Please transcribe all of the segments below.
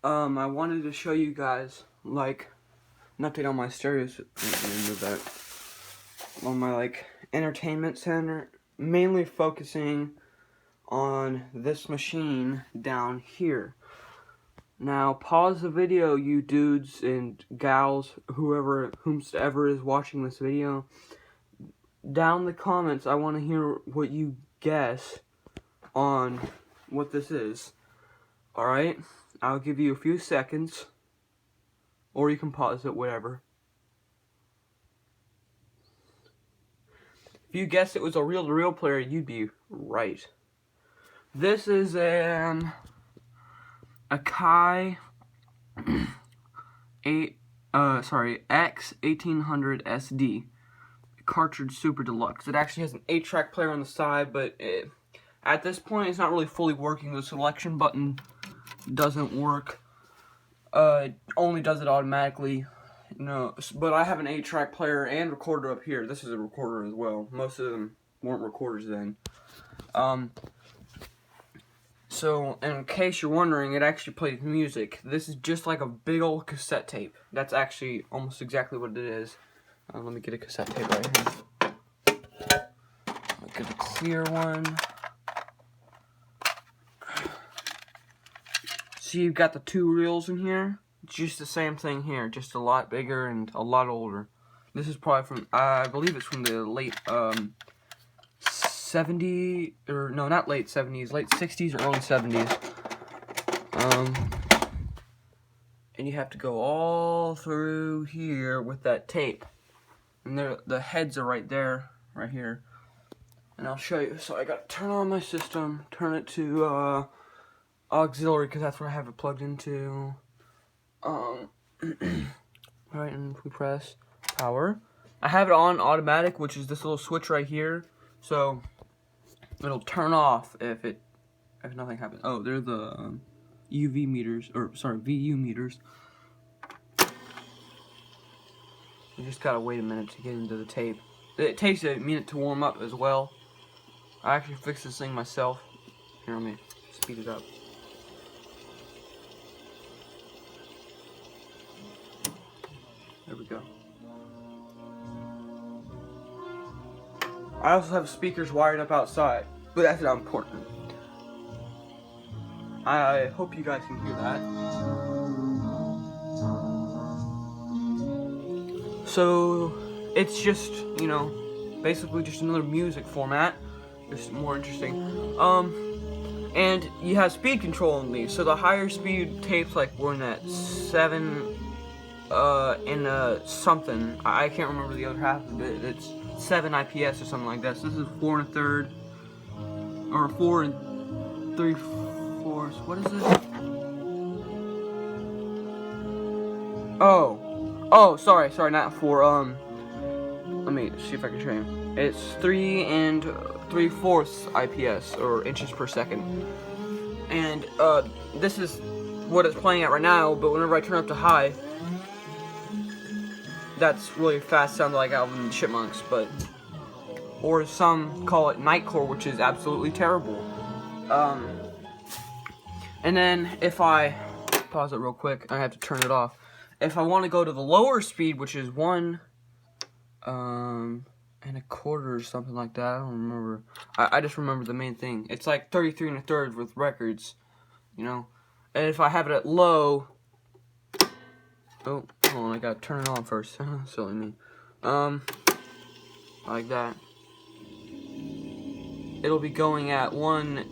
I wanted to show you guys, like, an update on my stereos, remove that, on my, like, entertainment center, mainly focusing on this machine down here. Now, pause the video, you dudes and gals, whomsoever is watching this video. Down in the comments, I want to hear what you guess on what this is. Alright? I'll give you a few seconds, or you can pause it, whatever. If you guessed it was a reel-to-reel player, you'd be right. This is an Akai X-1800 SD cartridge super deluxe. It actually has an 8-track player on the side, but at this point it's not really fully working. The selection button doesn't work. Only does it automatically. No, but I have an 8-track player and recorder up here. This is a recorder as well. Most of them weren't recorders then. So, in case you're wondering, it actually plays music. This is just like a big old cassette tape. That's actually almost exactly what it is. Let me get a cassette tape right here. I'll get a clear one. See, you've got the 2 reels in here. It's just the same thing here, just a lot bigger and a lot older. This is probably from, I believe it's from the late 70s, or no, not late 70s, late 60s or early 70s. And you have to go all through here with that tape. And the heads are right there, right here. And I'll show you. So I got to turn on my system, turn it to auxiliary, because that's where I have it plugged into. Alright, and if we press power, I have it on automatic, which is this little switch right here. So it'll turn off if nothing happens. Oh, they're the UV meters, or sorry, VU meters. You just gotta wait a minute to get into the tape. It takes a minute to warm up as well. I actually fixed this thing myself. Here, let me speed it up. There we go. I also have speakers wired up outside, but that's not important. I hope you guys can hear that. So, it's just, you know, basically just another music format. Just more interesting. And you have speed control in these. So the higher speed tapes, like we're in at 7 something. I can't remember the other half of it. It's 7 IPS or something like that. So this is 4 1/3 or 4 3/4. What is this? Oh, sorry, not 4. Let me see if I can show you. It's 3 3/4 IPS, or inches per second. And this is what it's playing at right now. But whenever I turn up to high, that's really fast, sound like Alvin and the Chipmunks, or some call it nightcore, which is absolutely terrible. And then if I pause it real quick, I have to turn it off. If I want to go to the lower speed, which is 1 1/4 or something like that, I don't remember. I just remember the main thing. It's like 33 1/3 with records, you know. And if I have it at low, oh, hold on, I gotta turn it on first. Silly me. Like that. It'll be going at 1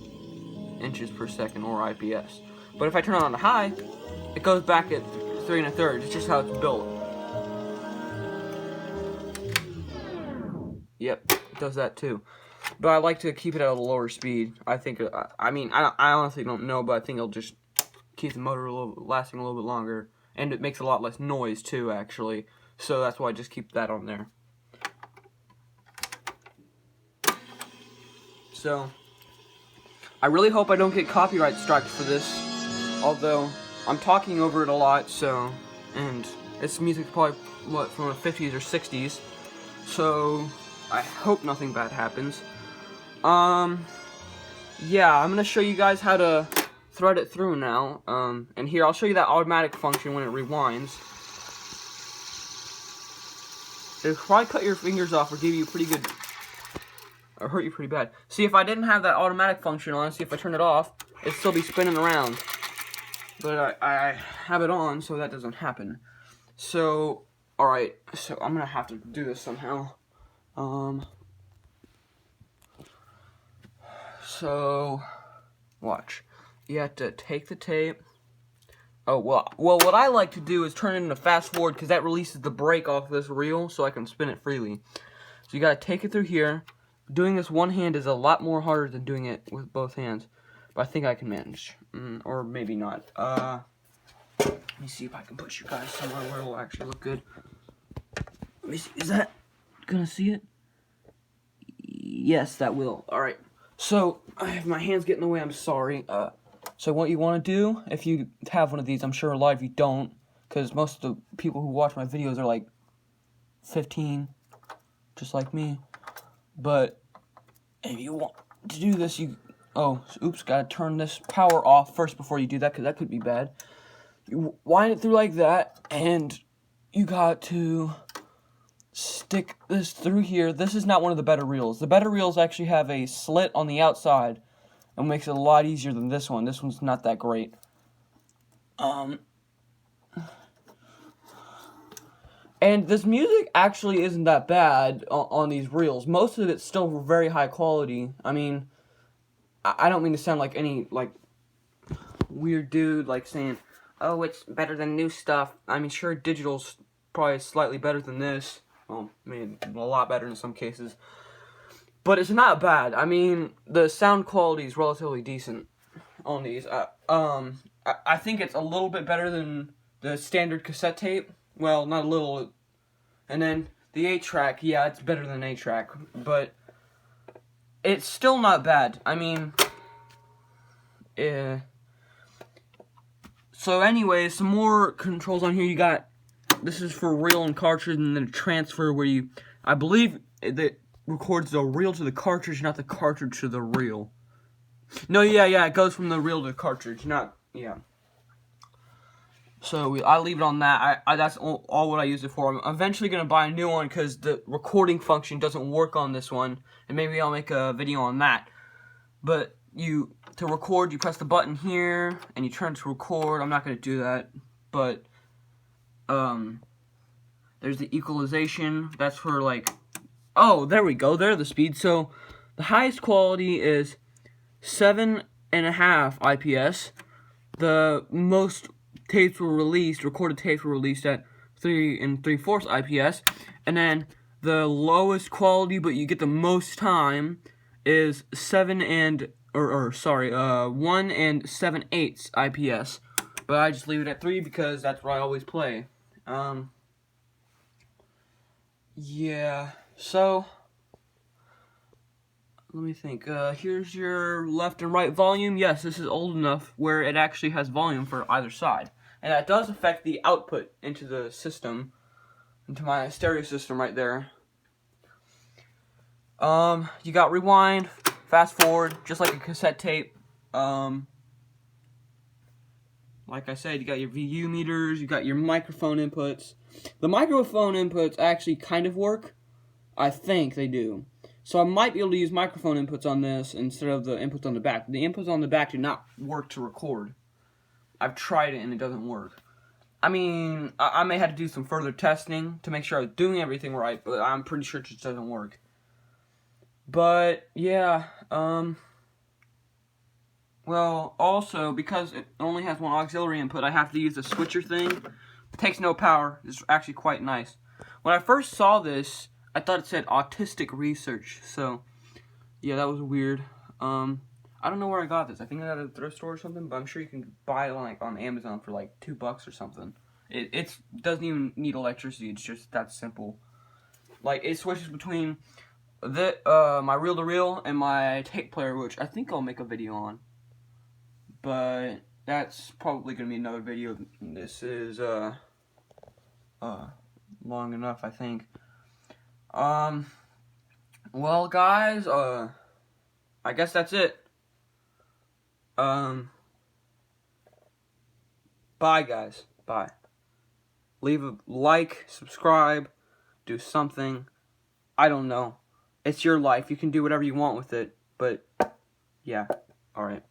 inches per second, or IPS. But if I turn it on to high, it goes back at 3 1/3. It's just how it's built. Yep, it does that too. But I like to keep it at a lower speed. I think, I honestly don't know, but I think it'll just keep the motor lasting a little bit longer. And it makes a lot less noise too, actually. So that's why I just keep that on there. So, I really hope I don't get copyright striked for this. Although, I'm talking over it a lot, so, and it's music probably, what, from the 50s or 60s. So, I hope nothing bad happens. Yeah, I'm gonna show you guys how to thread it through now. And here, I'll show you that automatic function when it rewinds. It'll probably cut your fingers off or give you pretty good, or hurt you pretty bad. See, if I didn't have that automatic function on, see if I turn it off, it'd still be spinning around. But I have it on, so that doesn't happen. So, alright, so I'm gonna have to do this somehow. So, watch. You have to take the tape. Oh, well, what I like to do is turn it into fast forward, because that releases the brake off this reel, so I can spin it freely. So you gotta take it through here. Doing this one hand is a lot more harder than doing it with both hands. But I think I can manage. Or maybe not. Let me see if I can put you guys somewhere where it will actually look good. Let me see. Is that gonna see it? Yes, that will. Alright. So, if my hands get in the way, I'm sorry. So what you want to do, if you have one of these, I'm sure a lot of you don't, because most of the people who watch my videos are like 15, just like me. But if you want to do this, oops, gotta turn this power off first before you do that, because that could be bad. You wind it through like that, and you got to stick this through here. This is not one of the better reels. The better reels actually have a slit on the outside, and makes it a lot easier than this one. This one's not that great. And this music actually isn't that bad on these reels. Most of it's still very high quality. I mean, I don't mean to sound like any, like, weird dude, like, saying, oh, it's better than new stuff. I mean, sure, digital's probably slightly better than this. Well, I mean, a lot better in some cases. But it's not bad. I mean, the sound quality is relatively decent on these. I think it's a little bit better than the standard cassette tape. Well, not a little. And then the 8-track, yeah, it's better than 8-track. But it's still not bad. I mean, so anyway, some more controls on here. You got, this is for reel and cartridge, and then a transfer where you, I believe that records the reel to the cartridge, not the cartridge to the reel. No, yeah, it goes from the reel to the cartridge, not, yeah. So I leave it on that. That's all what I use it for. I'm eventually going to buy a new one because the recording function doesn't work on this one, and maybe I'll make a video on that. But to record, you press the button here, and you turn to record. I'm not going to do that, but there's the equalization. That's for, like, oh, there we go. There are the speeds. So the highest quality is 7.5 IPS. The most tapes were released, recorded tapes were released at 3 3/4 IPS. And then the lowest quality, but you get the most time, is 1 7/8 IPS. But I just leave it at 3 because that's what I always play. Yeah. So, let me think. Here's your left and right volume. Yes, this is old enough where it actually has volume for either side. And that does affect the output into the system, into my stereo system right there. You got rewind, fast forward, just like a cassette tape. Like I said, you got your VU meters, you got your microphone inputs. The microphone inputs actually kind of work. I think they do. So I might be able to use microphone inputs on this instead of the inputs on the back. The inputs on the back do not work to record. I've tried it and it doesn't work. I mean, I may have to do some further testing to make sure I was doing everything right, but I'm pretty sure it just doesn't work. But, yeah, well, also, because it only has one auxiliary input, I have to use the switcher thing. It takes no power. It's actually quite nice. When I first saw this, I thought it said autistic research, so, yeah, that was weird. I don't know where I got this. I think I got it at a thrift store or something, but I'm sure you can buy it like on Amazon for like $2 or something. It doesn't even need electricity. It's just that simple. Like, it switches between my reel-to-reel and my tape player, which I think I'll make a video on. But that's probably gonna be another video. This is long enough, I think. Well, guys, I guess that's it. Bye, guys. Bye. Leave a like, subscribe, do something. I don't know. It's your life. You can do whatever you want with it. But, yeah. Alright.